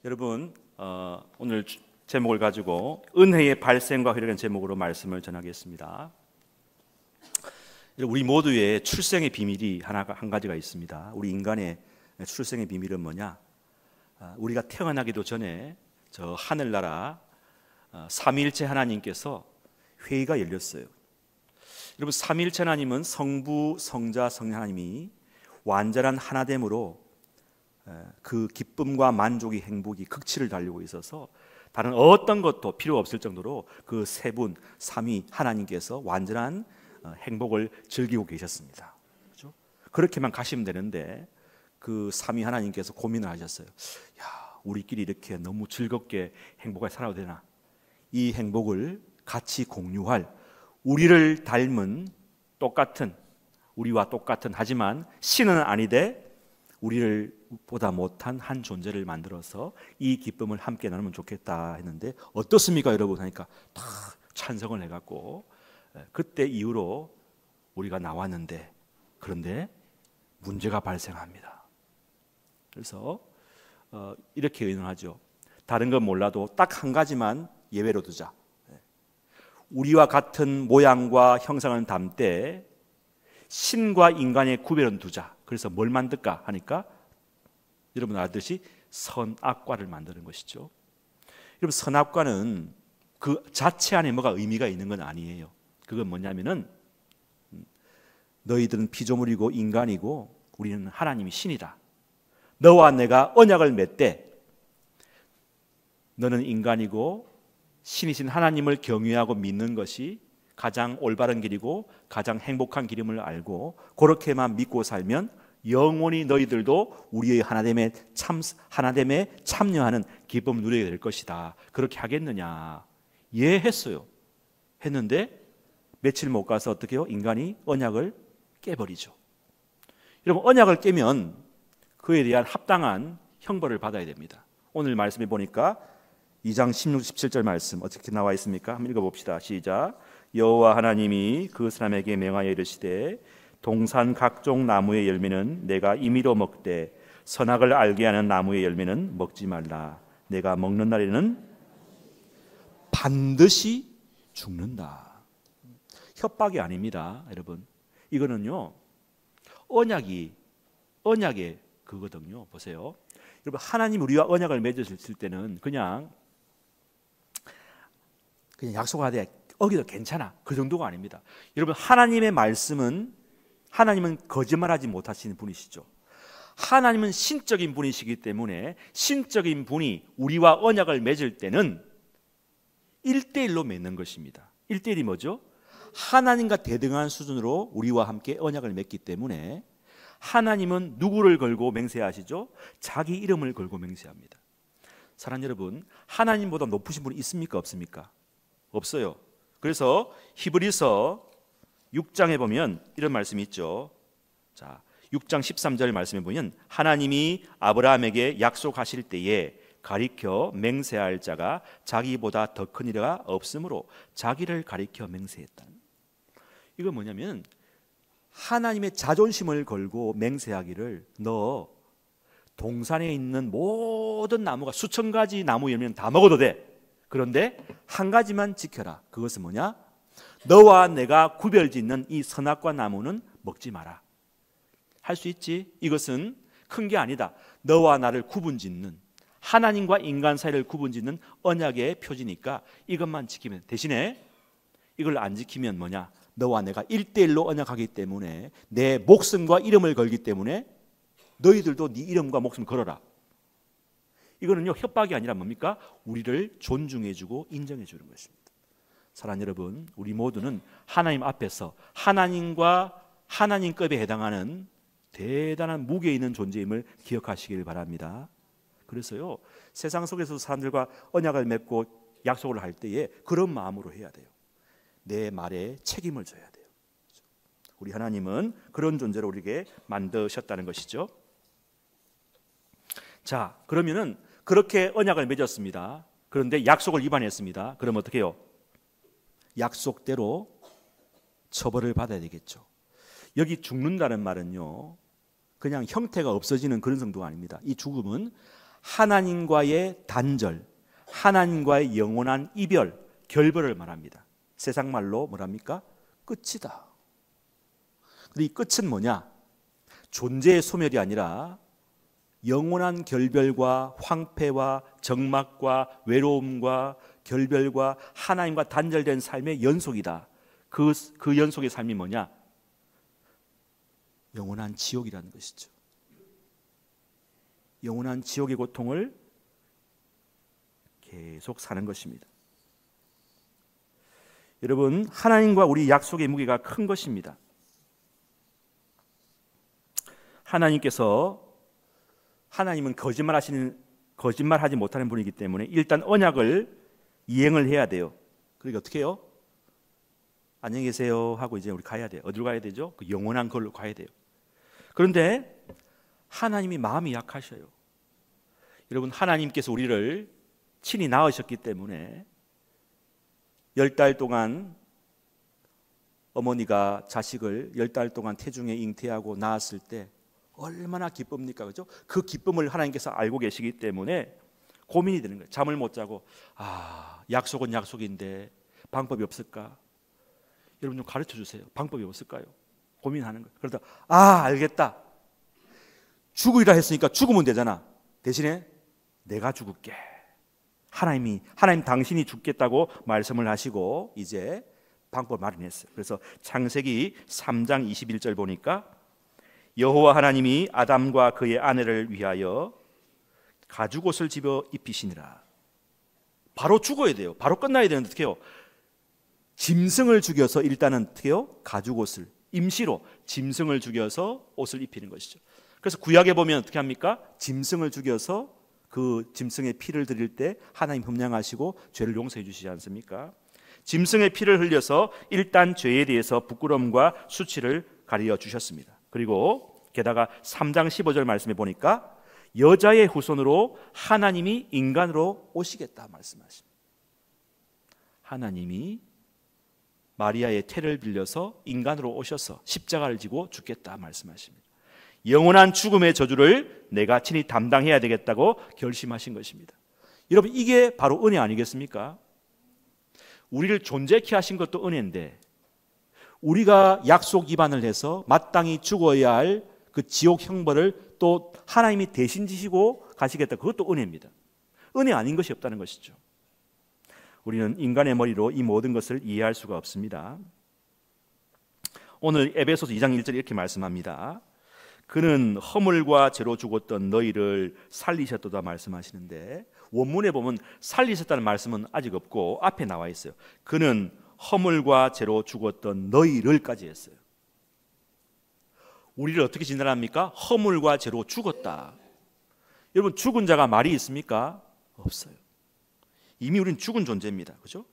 여러분, 오늘 제목을 가지고 은혜의 발생과 회복이라는 제목으로 말씀을 전하겠습니다. 우리 모두의 출생의 비밀이 한 가지가 있습니다. 우리 인간의 출생의 비밀은 뭐냐? 우리가 태어나기도 전에 저 하늘나라 삼위일체 하나님께서 회의가 열렸어요. 여러분, 삼위일체 하나님은 성부, 성자, 성령 하나님이 완전한 하나됨으로 그 기쁨과 만족이, 행복이 극치를 달리고 있어서 다른 어떤 것도 필요 없을 정도로 그 세 분 삼위 하나님께서 완전한 행복을 즐기고 계셨습니다. 그렇죠? 그렇게만 가시면 되는데 그 삼위 하나님께서 고민을 하셨어요. 야, 우리끼리 이렇게 너무 즐겁게 행복하게 살아도 되나? 이 행복을 같이 공유할 우리를 닮은 똑같은, 우리와 똑같은, 하지만 신은 아니되 우리를 보다 못한 한 존재를 만들어서 이 기쁨을 함께 나누면 좋겠다 했는데, 어떻습니까 여러분 하니까 다 찬성을 해갖고 그때 이후로 우리가 나왔는데, 그런데 문제가 발생합니다. 그래서 이렇게 의논하죠. 다른 건 몰라도 딱 한 가지만 예외로 두자. 우리와 같은 모양과 형상을 담되 신과 인간의 구별은 두자. 그래서 뭘 만들까 하니까 여러분 알듯이 선악과를 만드는 것이죠. 여러분, 선악과는 그 자체 안에 뭐가 의미가 있는 건 아니에요. 그건 뭐냐면은 너희들은 피조물이고 인간이고 우리는 하나님이 신이다. 너와 내가 언약을 맺되 너는 인간이고 신이신 하나님을 경외하고 믿는 것이 가장 올바른 길이고 가장 행복한 길임을 알고 그렇게만 믿고 살면 영원히 너희들도 우리의 하나됨에 참여하는 기쁨을 누리게 될 것이다. 그렇게 하겠느냐? 예, 했어요. 했는데 며칠 못 가서 어떻게 해요? 인간이 언약을 깨버리죠. 여러분, 언약을 깨면 그에 대한 합당한 형벌을 받아야 됩니다. 오늘 말씀해 보니까 2장 16, 17절 말씀 어떻게 나와 있습니까? 한번 읽어봅시다. 시작. 여호와 하나님이 그 사람에게 명하여 이르시되 동산 각종 나무의 열매는 내가 임의로 먹되 선악을 알게 하는 나무의 열매는 먹지 말라. 내가 먹는 날에는 반드시 죽는다. 협박이 아닙니다, 여러분. 이거는요 언약의 그거거든요. 보세요, 여러분, 하나님 우리와 언약을 맺으실 때는 그냥 약속하되 어기도 괜찮아, 그 정도가 아닙니다. 여러분, 하나님의 말씀은, 하나님은 거짓말하지 못하시는 분이시죠. 하나님은 신적인 분이시기 때문에 신적인 분이 우리와 언약을 맺을 때는 1대1로 맺는 것입니다. 1대1이 뭐죠? 하나님과 대등한 수준으로 우리와 함께 언약을 맺기 때문에 하나님은 누구를 걸고 맹세하시죠? 자기 이름을 걸고 맹세합니다. 사랑하는 여러분, 하나님보다 높으신 분이 있습니까? 없습니까? 없어요. 그래서 히브리서 6장에 보면 이런 말씀이 있죠. 자, 6장 13절 말씀에 보면 하나님이 아브라함에게 약속하실 때에 가리켜 맹세할 자가 자기보다 더 큰 이가 없으므로 자기를 가리켜 맹세했다. 이건 뭐냐면 하나님의 자존심을 걸고 맹세하기를 너 동산에 있는 모든 나무가 수천 가지 나무 열매는 다 먹어도 돼. 그런데 한 가지만 지켜라. 그것은 뭐냐? 너와 내가 구별짓는 이 선악과 나무는 먹지 마라. 할 수 있지? 이것은 큰 게 아니다. 너와 나를 구분짓는, 하나님과 인간 사이를 구분짓는 언약의 표지니까 이것만 지키면, 대신에 이걸 안 지키면 뭐냐? 너와 내가 1대1로 언약하기 때문에 내 목숨과 이름을 걸기 때문에 너희들도 네 이름과 목숨을 걸어라. 이거는요 협박이 아니라 뭡니까? 우리를 존중해주고 인정해주는 것입니다. 사랑하는 여러분, 우리 모두는 하나님 앞에서 하나님과 하나님급에 해당하는 대단한 무게 있는 존재임을 기억하시길 바랍니다. 그래서요 세상 속에서 사람들과 언약을 맺고 약속을 할 때에 그런 마음으로 해야 돼요. 내 말에 책임을 져야 돼요. 우리 하나님은 그런 존재로 우리에게 만드셨다는 것이죠. 자, 그러면은 그렇게 언약을 맺었습니다. 그런데 약속을 위반했습니다. 그럼 어떻게 해요? 약속대로 처벌을 받아야 되겠죠. 여기 죽는다는 말은요 그냥 형태가 없어지는 그런 정도가 아닙니다. 이 죽음은 하나님과의 단절, 하나님과의 영원한 이별, 결별을 말합니다. 세상 말로 뭐랍니까? 끝이다. 근데 이 끝은 뭐냐? 존재의 소멸이 아니라 영원한 결별과 황폐와 적막과 외로움과 결별과 하나님과 단절된 삶의 연속이다. 그 연속의 삶이 뭐냐? 영원한 지옥이라는 것이죠. 영원한 지옥의 고통을 계속 사는 것입니다. 여러분, 하나님과 우리 약속의 무게가 큰 것입니다. 하나님은 거짓말하지 못하는 분이기 때문에 일단 언약을 이행을 해야 돼요. 그러니까 어떻게 해요? 안녕히 계세요 하고 이제 우리 가야 돼요. 어디로 가야 되죠? 그 영원한 걸로 가야 돼요. 그런데 하나님이 마음이 약하셔요. 여러분, 하나님께서 우리를 친히 낳으셨기 때문에 10달 동안 어머니가 자식을 10달 동안 태중에 잉태하고 낳았을 때 얼마나 기쁩니까? 그죠? 그 기쁨을 하나님께서 알고 계시기 때문에 고민이 되는 거예요. 잠을 못 자고 약속은 약속인데 방법이 없을까? 여러분 좀 가르쳐 주세요. 방법이 없을까요? 고민하는 거예요. 그러다 알겠다. 죽으리라 했으니까 죽으면 되잖아. 대신에 내가 죽을게. 하나님 당신이 죽겠다고 말씀을 하시고 이제 방법을 마련했어요. 그래서 창세기 3장 21절 보니까 여호와 하나님이 아담과 그의 아내를 위하여 가죽옷을 집어 입히시니라. 바로 죽어야 돼요. 바로 끝나야 되는데 어떻게 해요? 짐승을 죽여서 일단은 어떻게 해요? 가죽옷을 임시로 짐승을 죽여서 옷을 입히는 것이죠. 그래서 구약에 보면 어떻게 합니까? 짐승을 죽여서 그 짐승의 피를 드릴 때 하나님 흠량하시고 죄를 용서해 주시지 않습니까? 짐승의 피를 흘려서 일단 죄에 대해서 부끄러움과 수치를 가려 주셨습니다. 그리고 게다가 3장 15절 말씀에 보니까 여자의 후손으로 하나님이 인간으로 오시겠다 말씀하십니다. 하나님이 마리아의 태를 빌려서 인간으로 오셔서 십자가를 지고 죽겠다 말씀하십니다. 영원한 죽음의 저주를 내가 친히 담당해야 되겠다고 결심하신 것입니다. 여러분, 이게 바로 은혜 아니겠습니까? 우리를 존재케 하신 것도 은혜인데 우리가 약속 위반을 해서 마땅히 죽어야 할 그 지옥 형벌을 또 하나님이 대신 지시고 가시겠다. 그것도 은혜입니다. 은혜 아닌 것이 없다는 것이죠. 우리는 인간의 머리로 이 모든 것을 이해할 수가 없습니다. 오늘 에베소서 2장 1절에 이렇게 말씀합니다. 그는 허물과 죄로 죽었던 너희를 살리셨도다 말씀하시는데 원문에 보면 살리셨다는 말씀은 아직 없고 앞에 나와 있어요. 그는 허물과 죄로 죽었던 너희를까지 했어요. 우리를 어떻게 진단합니까? 허물과 죄로 죽었다. 여러분, 죽은 자가 말이 있습니까? 없어요. 이미 우리는 죽은 존재입니다. 그죠?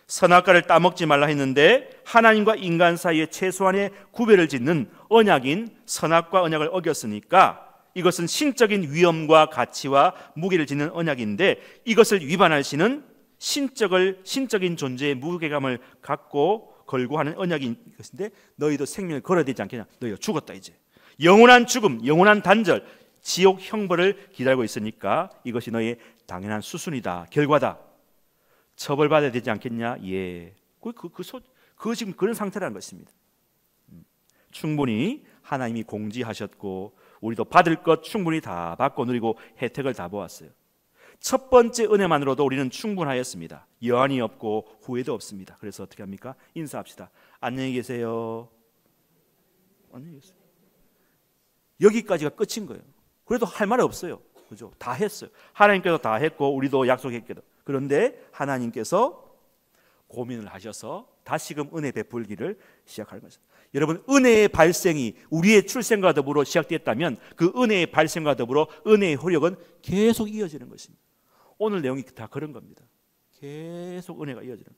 선악과를 따먹지 말라 했는데 하나님과 인간 사이에 최소한의 구별을 짓는 언약인 선악과 언약을 어겼으니까 이것은 신적인 위엄과 가치와 무게를 짓는 언약인데 이것을 위반할 시는 신적인 존재의 무게감을 갖고 걸고 하는 언약인 것인데 너희도 생명을 걸어야 되지 않겠냐? 너희가 죽었다 이제. 영원한 죽음, 영원한 단절, 지옥 형벌을 기다리고 있으니까 이것이 너희의 당연한 수순이다, 결과다. 처벌받아야 되지 않겠냐? 예. 그 지금 그런 상태라는 것입니다. 충분히 하나님이 공지하셨고 우리도 받을 것 충분히 다 받고 누리고 혜택을 다 보았어요. 첫 번째 은혜만으로도 우리는 충분하였습니다. 여한이 없고 후회도 없습니다. 그래서 어떻게 합니까? 인사합시다. 안녕히 계세요. 안녕히 계세요. 여기까지가 끝인 거예요. 그래도 할 말이 없어요. 그죠? 다 했어요. 하나님께서 다 했고 우리도 약속했거든. 그런데 하나님께서 고민을 하셔서 다시금 은혜 베풀기를 시작할 것입니다. 여러분, 은혜의 발생이 우리의 출생과 더불어 시작됐다면 그 은혜의 발생과 더불어 은혜의 효력은 계속 이어지는 것입니다. 오늘 내용이 다 그런 겁니다. 계속 은혜가 이어지는.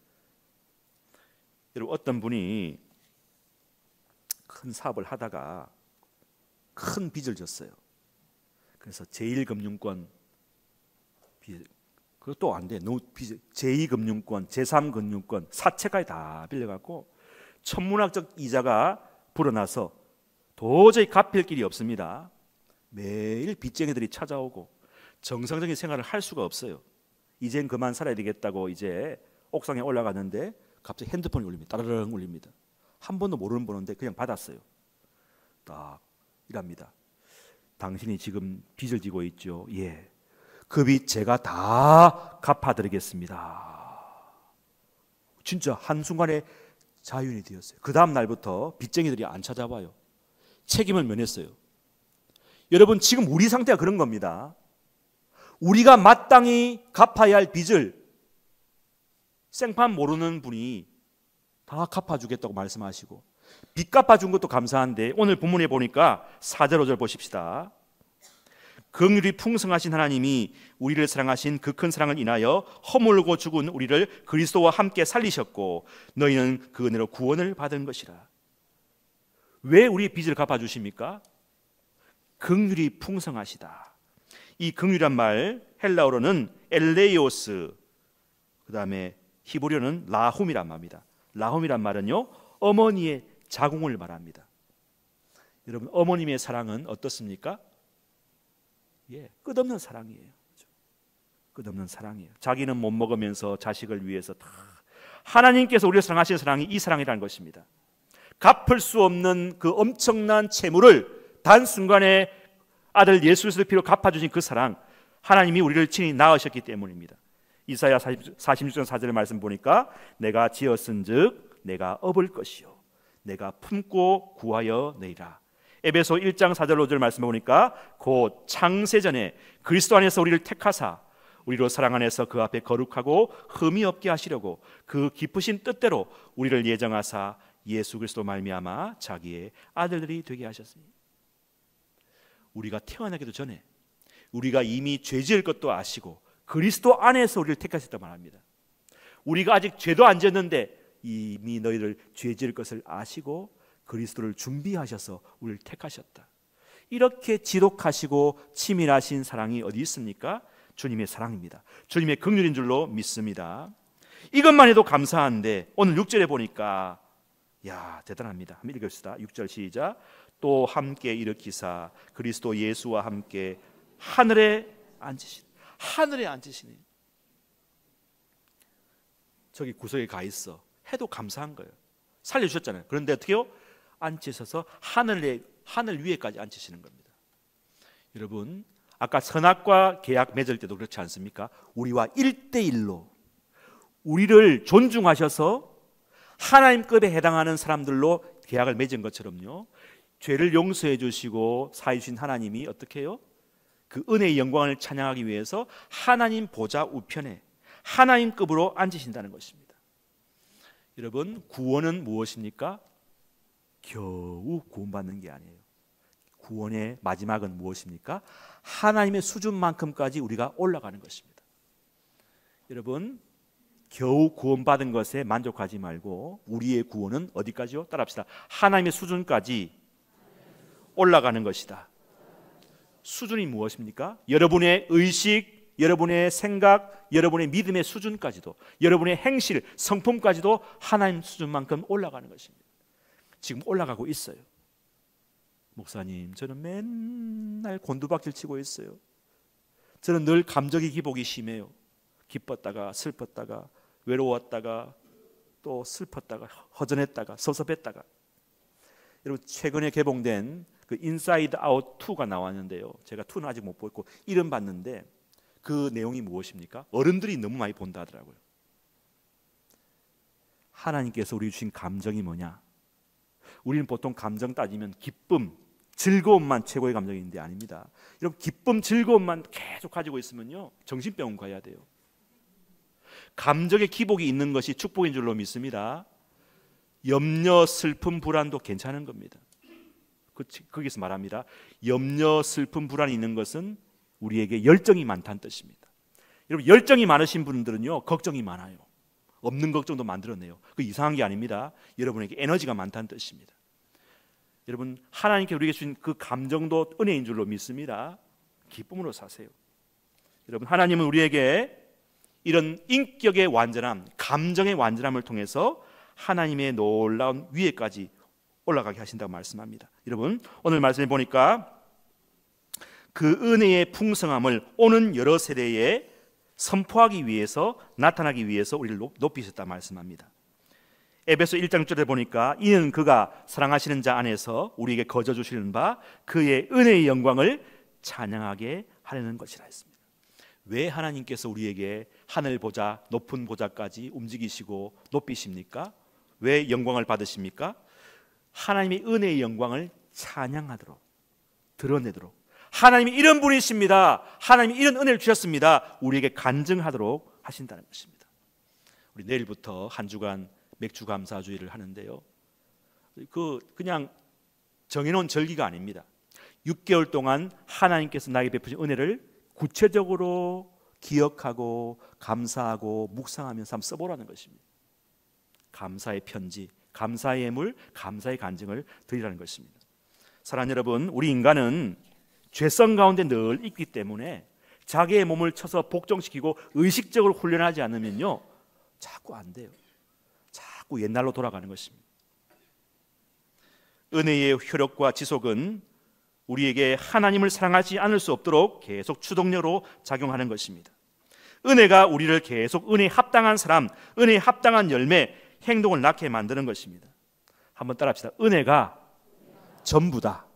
여러분, 어떤 분이 큰 사업을 하다가 큰 빚을 졌어요. 그래서 제1금융권 그것도 안 돼. 제2금융권, 제3금융권 사채까지 다 빌려갖고 천문학적 이자가 불어나서 도저히 갚을 길이 없습니다. 매일 빚쟁이들이 찾아오고 정상적인 생활을 할 수가 없어요. 이젠 그만 살아야 되겠다고 이제 옥상에 올라갔는데 갑자기 핸드폰이 울립니다. 따르릉 울립니다. 한 번도 모르는 번호인데 그냥 받았어요. 딱 이랍니다. 당신이 지금 빚을 지고 있죠. 예, 그 빚 제가 다 갚아드리겠습니다. 진짜 한순간에 자유인이 되었어요. 그 다음 날부터 빚쟁이들이 안 찾아와요. 책임을 면했어요. 여러분, 지금 우리 상태가 그런 겁니다. 우리가 마땅히 갚아야 할 빚을 생판 모르는 분이 다 갚아주겠다고 말씀하시고, 빚 갚아준 것도 감사한데 오늘 본문에 보니까 4절 5절 보십시다. 긍휼이 풍성하신 하나님이 우리를 사랑하신 그 큰 사랑을 인하여 허물고 죽은 우리를 그리스도와 함께 살리셨고 너희는 그 은혜로 구원을 받은 것이라. 왜 우리 빚을 갚아주십니까? 긍휼이 풍성하시다. 이 긍휼이란 말 헬라어로는 엘레이오스, 그 다음에 히브리어는 라훔이란 말입니다. 라훔이란 말은요, 어머니의 자궁을 말합니다. 여러분, 어머님의 사랑은 어떻습니까? 예, 끝없는 사랑이에요. 끝없는 사랑이에요. 자기는 못 먹으면서 자식을 위해서 다, 하나님께서 우리를 사랑하시는 사랑이 이 사랑이라는 것입니다. 갚을 수 없는 그 엄청난 채무를 단순간에 아들 예수 그리스도의 피로 갚아주신 그 사랑, 하나님이 우리를 친히 낳으셨기 때문입니다. 이사야 46장 4절의 말씀 보니까 내가 지었은즉 내가 업을 것이요 내가 품고 구하여 내리라. 에베소 1장 4절 5절 말씀 보니까 곧 창세전에 그리스도 안에서 우리를 택하사 우리로 사랑 안에서 그 앞에 거룩하고 흠이 없게 하시려고 그 기쁘신 뜻대로 우리를 예정하사 예수 그리스도 말미암아 자기의 아들들이 되게 하셨습니다. 우리가 태어나기도 전에 우리가 이미 죄 지을 것도 아시고 그리스도 안에서 우리를 택하셨다 말합니다. 우리가 아직 죄도 안 지었는데 이미 너희를 죄 지을 것을 아시고 그리스도를 준비하셔서 우리를 택하셨다. 이렇게 지독하시고 치밀하신 사랑이 어디 있습니까? 주님의 사랑입니다. 주님의 긍휼인 줄로 믿습니다. 이것만 해도 감사한데 오늘 6절에 보니까 야, 대단합니다. 한번 읽읍시다. 6절 시작. 또 함께 일으키사 그리스도 예수와 함께 하늘에 앉으시니. 하늘에 앉으시니. 저기 구석에 가 있어 해도 감사한 거예요. 살려주셨잖아요. 그런데 어떻게요? 앉으셔서 하늘 위에까지 앉으시는 겁니다. 여러분, 아까 선악과 계약 맺을 때도 그렇지 않습니까? 우리와 1대1로 우리를 존중하셔서 하나님급에 해당하는 사람들로 계약을 맺은 것처럼요, 죄를 용서해 주시고 사해 주신 하나님이 어떻게 해요? 그 은혜의 영광을 찬양하기 위해서 하나님 보좌 우편에 하나님급으로 앉으신다는 것입니다. 여러분, 구원은 무엇입니까? 겨우 구원받는 게 아니에요. 구원의 마지막은 무엇입니까? 하나님의 수준만큼까지 우리가 올라가는 것입니다. 여러분, 겨우 구원받은 것에 만족하지 말고 우리의 구원은 어디까지요? 따라합시다. 하나님의 수준까지 올라가는 것이다. 수준이 무엇입니까? 여러분의 의식, 여러분의 생각, 여러분의 믿음의 수준까지도, 여러분의 행실, 성품까지도 하나님 수준만큼 올라가는 것입니다. 지금 올라가고 있어요. 목사님, 저는 맨날 곤두박질 치고 있어요. 저는 늘 감정의 기복이 심해요. 기뻤다가 슬펐다가 외로웠다가 또 슬펐다가 허전했다가 섭섭했다가. 여러분, 최근에 개봉된 그 인사이드 아웃 2가 나왔는데요, 제가 2는 아직 못 보고 1은 봤는데 그 내용이 무엇입니까? 어른들이 너무 많이 본다 하더라고요. 하나님께서 우리 주신 감정이 뭐냐? 우리는 보통 감정 따지면 기쁨, 즐거움만 최고의 감정인데 아닙니다. 여러분, 기쁨, 즐거움만 계속 가지고 있으면요, 정신병원 가야 돼요. 감정의 기복이 있는 것이 축복인 줄로 믿습니다. 염려, 슬픔, 불안도 괜찮은 겁니다. 거기서 말합니다. 염려, 슬픔, 불안이 있는 것은 우리에게 열정이 많다는 뜻입니다. 여러분, 열정이 많으신 분들은요, 걱정이 많아요. 없는 걱정도 만들어내요. 그 이상한 게 아닙니다. 여러분에게 에너지가 많다는 뜻입니다. 여러분, 하나님께 우리에게 주신 그 감정도 은혜인 줄로 믿습니다. 기쁨으로 사세요. 여러분, 하나님은 우리에게 이런 인격의 완전함, 감정의 완전함을 통해서 하나님의 놀라운 위에까지 올라가게 하신다고 말씀합니다. 여러분, 오늘 말씀해 보니까 그 은혜의 풍성함을 오는 여러 세대에 선포하기 위해서, 나타나기 위해서 우리를 높이셨다 말씀합니다. 에베소 1장 6절에 보니까 이는 그가 사랑하시는 자 안에서 우리에게 거저 주시는 바 그의 은혜의 영광을 찬양하게 하려는 것이라 했습니다. 왜 하나님께서 우리에게 하늘 보좌, 높은 보좌까지 움직이시고 높이십니까? 왜 영광을 받으십니까? 하나님의 은혜의 영광을 찬양하도록, 드러내도록, 하나님이 이런 분이십니다, 하나님이 이런 은혜를 주셨습니다, 우리에게 간증하도록 하신다는 것입니다. 우리 내일부터 한 주간 맥주 감사주의를 하는데요, 그냥 정해놓은 절기가 아닙니다. 6개월 동안 하나님께서 나에게 베푸신 은혜를 구체적으로 기억하고 감사하고 묵상하면서 한번 써보라는 것입니다. 감사의 편지, 감사의 예물, 감사의 간증을 드리라는 것입니다. 사랑하는 여러분, 우리 인간은 죄성 가운데 늘 있기 때문에 자기의 몸을 쳐서 복종시키고 의식적으로 훈련하지 않으면요, 자꾸 안 돼요. 자꾸 옛날로 돌아가는 것입니다. 은혜의 효력과 지속은 우리에게 하나님을 사랑하지 않을 수 없도록 계속 추동력으로 작용하는 것입니다. 은혜가 우리를 계속 은혜에 합당한 사람, 은혜에 합당한 열매, 행동을 낳게 만드는 것입니다. 한번 따라합시다. 은혜가 전부다.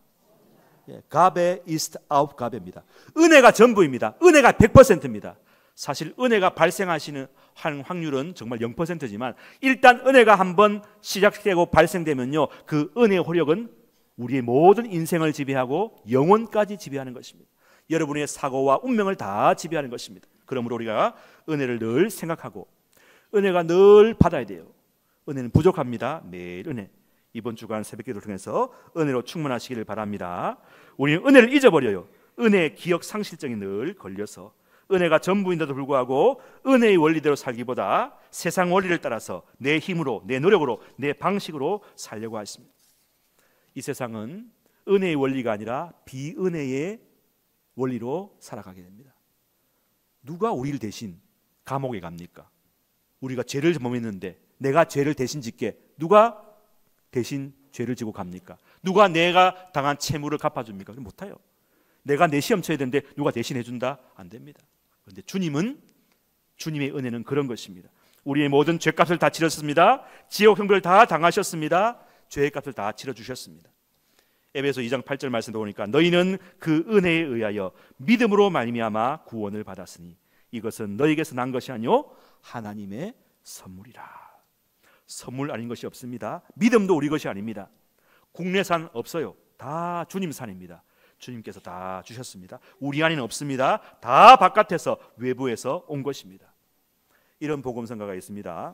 가베 이스트 아웃 가베입니다. 은혜가 전부입니다. 은혜가 100%입니다. 사실 은혜가 발생하시는 확률은 정말 0%지만 일단 은혜가 한번 시작되고 발생되면요, 그 은혜의 효력은 우리의 모든 인생을 지배하고 영혼까지 지배하는 것입니다. 여러분의 사고와 운명을 다 지배하는 것입니다. 그러므로 우리가 은혜를 늘 생각하고 은혜가 늘 받아야 돼요. 은혜는 부족합니다. 매일 은혜. 이번 주간 새벽기도를 통해서 은혜로 충만하시기를 바랍니다. 우리는 은혜를 잊어버려요. 은혜의 기억 상실증이 늘 걸려서 은혜가 전부인데도 불구하고 은혜의 원리대로 살기보다 세상 원리를 따라서 내 힘으로, 내 노력으로, 내 방식으로 살려고 하십니다. 이 세상은 은혜의 원리가 아니라 비은혜의 원리로 살아가게 됩니다. 누가 우리를 대신 감옥에 갑니까? 우리가 죄를 범했는데 내가 죄를 대신 짓게 누가 대신 죄를 지고 갑니까? 누가 내가 당한 채무를 갚아줍니까? 못해요. 내가 내 시험 쳐야 되는데 누가 대신 해준다? 안 됩니다. 그런데 주님의 은혜는 그런 것입니다. 우리의 모든 죄값을 다 치렀습니다. 지옥 형벌을 다 당하셨습니다. 죄의 값을 다 치러주셨습니다. 에베소 2장 8절 말씀 보니까 너희는 그 은혜에 의하여 믿음으로 말미암아 구원을 받았으니 이것은 너희에게서 난 것이 아니요 하나님의 선물이라. 선물 아닌 것이 없습니다. 믿음도 우리 것이 아닙니다. 국내산 없어요. 다 주님 산입니다. 주님께서 다 주셨습니다. 우리 안에는 없습니다. 다 바깥에서, 외부에서 온 것입니다. 이런 복음성가가 있습니다.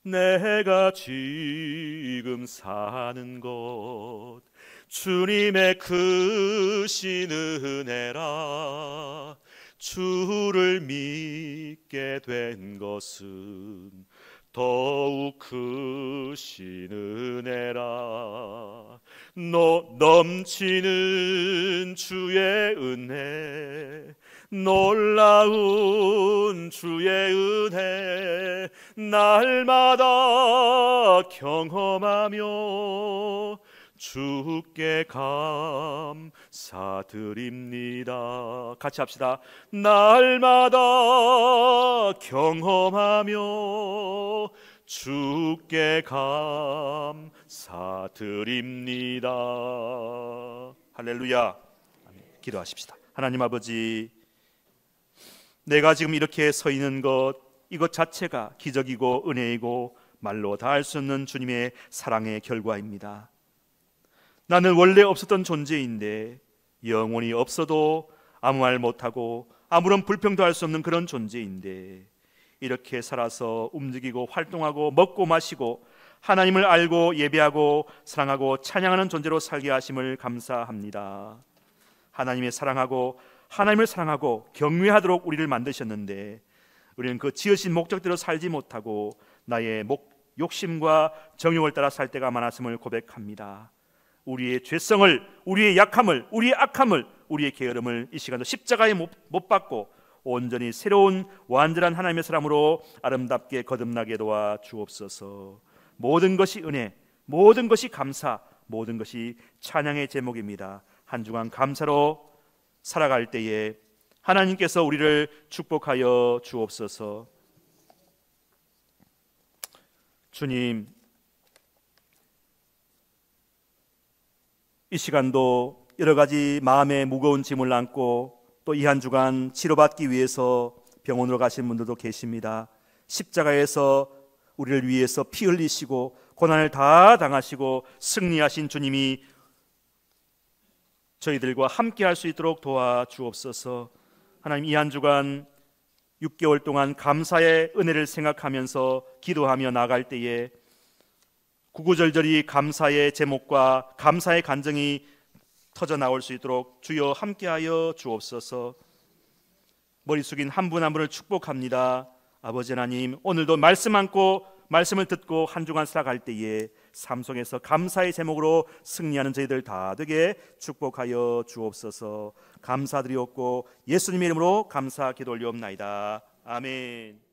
내가 지금 사는 것 주님의 크신 은혜라. 주를 믿게 된 것은 더욱 크신 은혜라. 넘치는 주의 은혜, 놀라운 주의 은혜 날마다 경험하며 주께 감사드립니다. 같이 합시다. 날마다 경험하며 주께 감사드립니다. 할렐루야. 기도하십시다. 하나님 아버지, 내가 지금 이렇게 서 있는 것, 이것 자체가 기적이고 은혜이고 말로 다 할 수 없는 주님의 사랑의 결과입니다. 나는 원래 없었던 존재인데 영원히 없어도 아무 말 못하고 아무런 불평도 할 수 없는 그런 존재인데 이렇게 살아서 움직이고 활동하고 먹고 마시고 하나님을 알고 예배하고 사랑하고 찬양하는 존재로 살게 하심을 감사합니다. 하나님을 사랑하고 경외하도록 우리를 만드셨는데 우리는 그 지으신 목적대로 살지 못하고 나의 욕심과 정욕을 따라 살 때가 많았음을 고백합니다. 우리의 죄성을, 우리의 약함을, 우리의 악함을, 우리의 게으름을 이 시간도 십자가에 못 박고 온전히 새로운 완전한 하나님의 사람으로 아름답게 거듭나게 도와 주옵소서. 모든 것이 은혜, 모든 것이 감사, 모든 것이 찬양의 제목입니다. 한 주간 감사로 살아갈 때에 하나님께서 우리를 축복하여 주옵소서. 주님, 이 시간도 여러 가지 마음에 무거운 짐을 안고 또 이 한 주간 치료받기 위해서 병원으로 가신 분들도 계십니다. 십자가에서 우리를 위해서 피 흘리시고 고난을 다 당하시고 승리하신 주님이 저희들과 함께 할 수 있도록 도와주옵소서. 하나님, 이 한 주간 6개월 동안 감사의 은혜를 생각하면서 기도하며 나갈 때에 구구절절히 감사의 제목과 감사의 간증이 터져 나올 수 있도록 주여 함께하여 주옵소서. 머리 숙인 한 분 한 분을 축복합니다. 아버지 하나님, 오늘도 말씀 안고 말씀을 듣고 한 주간 살아갈 때에 삶 속에서 감사의 제목으로 승리하는 저희들 다 되게 축복하여 주옵소서. 감사드리옵고 예수님의 이름으로 감사 기도 올리옵나이다. 아멘.